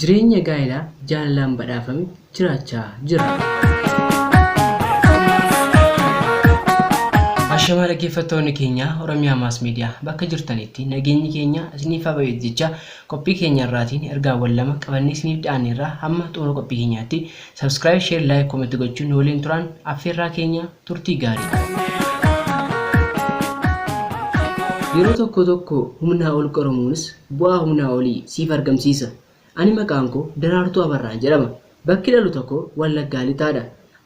jireenya gaa'elaa jaalalaan badhaafame jiraachaa jira. Ashama dhaggeeffattoonni keenya Oromiyaa Mass Media bakka jirtanitti nageenyi keenya isiniif haa baay'atu jecha qophii keenya irraatiin ergaawwan lama qabannee isiniif dhiyaanneerra hamma xumura qophii keenyaatti subscribe, share, like, comment gochuun waliin turan affeerraa keenya turtii gaarii. Yeroo tokko humnaa ol qoramuunis bu'aa humnaa olii siif argamsiisa. Ani maqaan koo Daraartuu Abarraa jedhama. Bakki dhalu tokko Wallaggaa Lixaadha.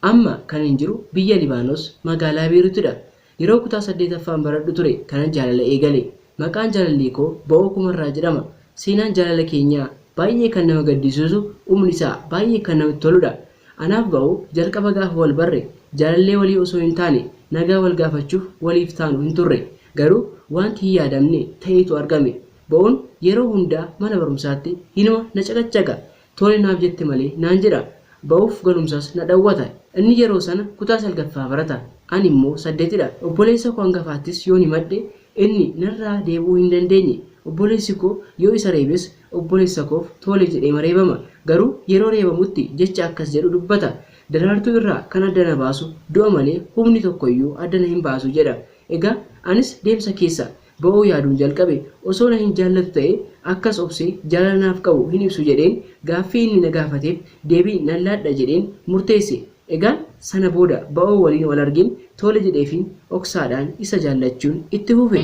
Amma kan hin jiru biyya Libaanos magaalaa Beeruutidha. Yeroo kutaa 8ffaan baradhu ture kanan jaalala eegale. Maqaan jaalallee koo Ba'oo Kumarraa jedhama. Seenaan jaalala keenyaa baay'ee kan nama gaddisiisu, umri isaa baay'ee kan namatti toludha. Anaaf Ba'oo jalqaba gaafa wal barre jaalallee walii osoo hin taane nagaa wal gaafachuuf waliif taanu hin turre. Garuu wanti hin yaadamne ta'etu argame. Ba'oon yeroo hundaa mana barumsaatti hinuma na caqacaqa. Tole naaf jette malee naan jedha. Ba'uuf galumsas na dhawwata. Inni yeroo sana kutaa 9ffaa barata. Ani immoo 8dha. Obboleessa koo hangafaattis yoo himadhe inni narraa deebi'uu hin dandeenye. Obboleessi koo yoo isa reebes obboleessa koof tole jedhee mareebama. Garuu yeroo reebamutti jecha akkas jedhu dubbata. Daraartuu irraa kan adda na baasu du'a malee humni tokkoyyuu adda na hin baasu jedha. Egaa anis deemsa keessa Ba'oo yaaduun jalqabe. Osoo na hin jaallatu ta'e akkas obsee jaalala naaf qabu hin ibsu jedheen gaaffii inni na gaafateef deebii nan laadha jedheen murteesse. Egaan sana booda Ba'oo waliin wal argin tole jedheefiin oksaadhaan isa jaallachuun itti fufe.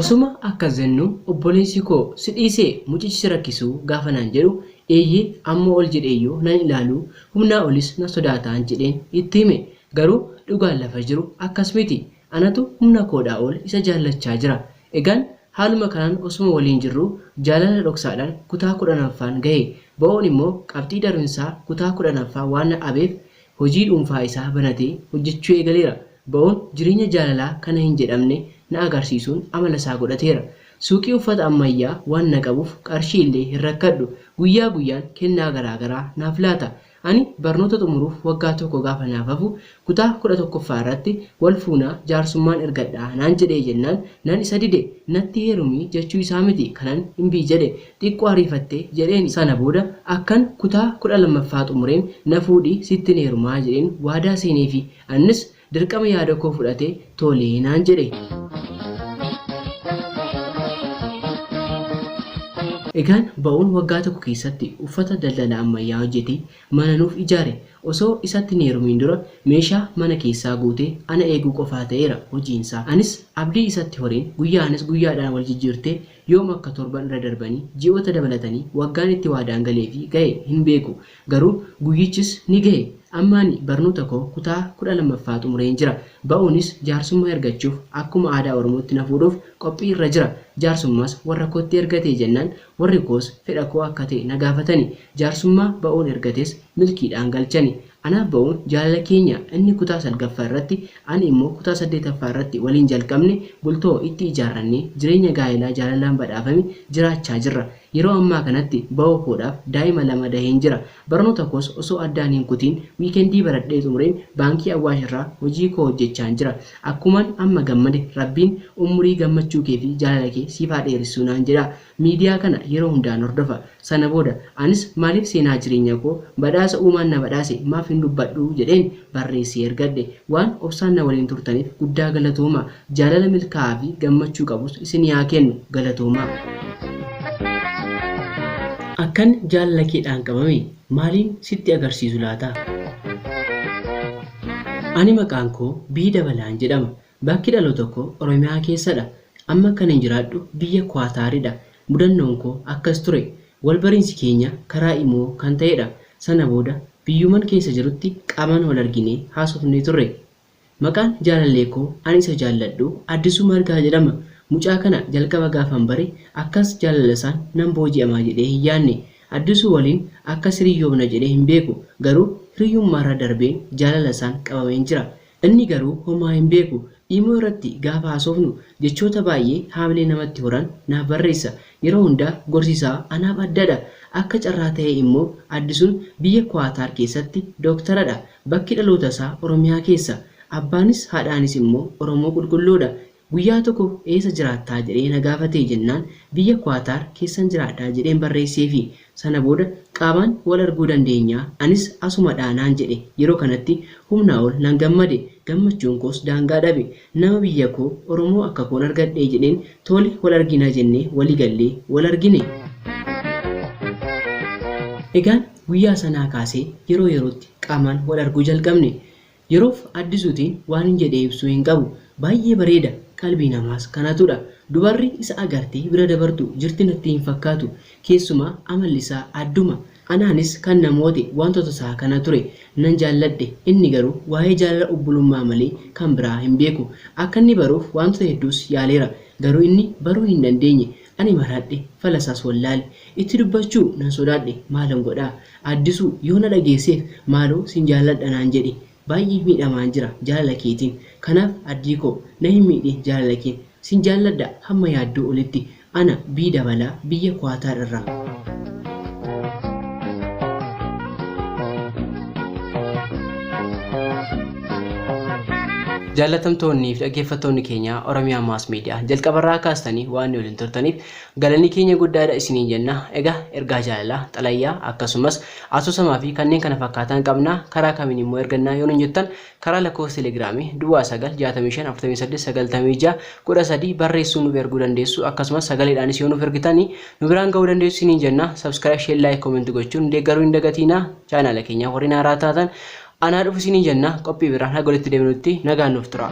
Osuma akkas jennu obboleessi koo si dhiisee mucichi rakkisuu gaafa naan jedhu eeyyee amma ol jedheeyyoo nan ilaalu humnaa olis na sodaataan jedheen itti hime. Garuu dhugaan lafa jiru akkas miti. Anatu humna koodhaa ol isa jaallachaa jira. Egaan haaluma kanaan osuma waliin jirru jaalala dhoksaadhaan kutaa 10ffaan gahe. Ba'oon immoo qabxii darbiinsaa kutaa 10ffaa waan na dhabeef hojii dhuunfaa isaa banatee hojjechuu eegaleera. Ba'oon jireenya jaalalaa kana hin jedhamne na agarsiisuun amala isaa godhateera. Suuqii uffata ammayyaa waan na qabuuf qarshii illee hin rakkadhu. Guyyaa guyyaan kennaa garaagaraa naaf laata. Ani barnoota xumuruuf waggaa tokko gaafa naaf hafu kutaa 11ffaa irratti wal fuunaa jaarsummaan ergadhaa naan jedhee jennaan nan isa dide. Natti heerumii jechuu isaa miti kanan hin jedhe xiqqoo ariifattee jedheen. Sana booda akkan kutaa 12ffaa xumureen na fuudhii sittin heerumaa jedheen waadaa seeneefi annis dirqama yaada koo fudhatee tolee naan jedhe. Egaan Ba'oon waggaa tokko keessatti uffata daldala ammayyaa hojjetee mana nuuf ijaare. Osoo isatti hin heerumin dura meeshaa mana keessaa guutee ana eeguu qofaa ta'eera hojiinsaa. Anis abdii isatti horeen guyyaanis guyyaadhaan wal jijjiirtee yoom akka torban irra darbanii ji'oota dabalatanii waggaan itti waadaan galee fi gahe hin beeku. Garuu guyyichis ni gahe. Ammaani barnoota koo kutaa 12ffaa xumureen jira. Ba'oonis jaarsummaa ergachuuf akkuma aadaa Oromootti na fuudhuuf qophii irra jira. Jaarsummaas warra kootti ergatee jennaan warri koos fedha koo akka ta'e na gaafatani. Jaarsummaa Ba'oon ergates milkiidhaan galchani. Anaaf Ba'oon jaalala keenya inni kutaa 9ffaa irratti ani immoo kutaa 8ffaa irratti waliin jalqabne bultoo itti ijaarrannee jireenya gaa'elaa jaalalaan badhaafame jiraachaa jirra. Yeroo ammaa kanatti Ba'oo koodhaaf daa'ima 2 daheen jira. Barnoota koos osoo addaan hin kutiin wiikendii baradhee xumureen baankii Awwaash irraa hojii koo hojjechaan jira. Akkuman amma gammade Rabbiin umurii gammachuu kee fi jaalala kee siif haa dheeressu naan jedha. Miidiyaa kana yeroo hundaan hordofa. Sana booda anis maaliif seenaa jireenya koo badhaasa uumaan na badhaase maaf hin dubbadhu jedheen barreessee ergadhe. Waan obsaan na waliin turtaniif guddaa galatooma. Jaalala milkaa'aa fi gammachuu qabus isin haa kennu galatooma. Akkan jaalala keedhaan qabame maaliin sitti agarsiisu laata? Ani maqaan koo Dabalaan jedhama. Bakki dhaloota koo Oromiyaa keessadha. Amma kan hin jiraadhu biyya Kwaataaridha. Mudannoon koo akkas ture. Wal bariinsi keenya karaa imoo kan ta'edha. Sana booda biyyuman keessa jirutti qaamaan wal arginee haasofnee turre. Maqaan jaalallee koo ani isa jaalladhu Addisuu Margaa jedhama. Mucaa kana jalqaba gaafan bare akkas jaalalasaan nan booji'amaa jedhee hin yaanne. Addisuu waliin akkas hiriyoomna jedhee hin beeku. Garuu hiriyummaarra darbeen jaalalasaan qabameen jira. Inni garuu homaa hin beeku. Imoo irratti gaafa haasofnu jechoota baay'ee haamilee namatti horan naaf barreessa. Yeroo hundaa gorsisaa anaaf addadha. Akka carraa ta'e immoo Addisuun biyya Kwaataar keessatti dooktaradha. Bakki dhaloota isaa Oromiyaa keessa. Abbaanis haadhaanis immoo Oromoo qulqulluudha. Guyyaa tokko eessa jiraattaa jedhee na gaafatee jennaan biyya Qaataar keessan jiraadhaa jedheen barreessee fi sana booda qaamaan wal arguu dandeenya anis asuma dhaanaan jedhe. Yeroo kanatti humnaa ol nan gammade, gammachuun koos daangaa dhabe. Nama biyya koo Oromoo akka koon argadhee jedheen tole wal argina jennee walii gallee wal argine. Egaan guyyaa sanaa kaasee yeroo yerootti qaamaan wal arguu jalqabne. Yeroof addisuutiin waan hin jedhee ibsuu hin qabu. Baay'ee bareeda, qalbii namaas kanatudha. Dubarri isa agartee bira dabartu jirti natti hin fakkaatu. Keessumaa amalli isaa adduma. Anaanis kan namoote wantoota isaa kana ture nan jaalladhe. Inni garuu waa'ee jaalala obbolummaa malee kan biraa hin beeku. Akka inni baruuf wantoota hedduus yaaleera. Garuu inni baruu hin dandeenye. Ani maradhe falasaas wallaale. Itti dubbachuu nan sodaadhe maalan godhaa. Addisuu yoo na dhageesseef maaloo sin jaalladha naan jedhe. Baay'ee miidhamaan jira jaalala keetiin. Kanaaf addii koo na hin miidhe jaalala keen. Sin jaalladha hamma yaaddoo olitti. Ana bii dabalaa biyya Qaataar irraa. Jaalatamtoonni fi dhaggeeffattoonni keenya Oromiyaa Mass Media jalqabarraa kaastanii waan waliin turtaniif galanni keenya guddaadha isiniin jenna. Egaa ergaa jaalalaa, xalayyaa akkasumas asoosamaa fi kanneen kana fakkaatan qabna. Karaa kamiin immoo ergannaa yoo nun jettan karaa lakkoofsa Telegiraamii duwwaa 965484613 barreessuu nuuf erguu dandeessu. Akkasumas sagaleedhaanis yoo nuuf ergitanii nu biraan ga'uu dandeessu isiniin jenna. Subscribe, share, like, comment gochuun deeggaruu hin dagatinaa. Chaanaala keenya warreen haaraa taatan anaa dhufu isiniin jenna. Qophii biraa nagaan nuuf tura.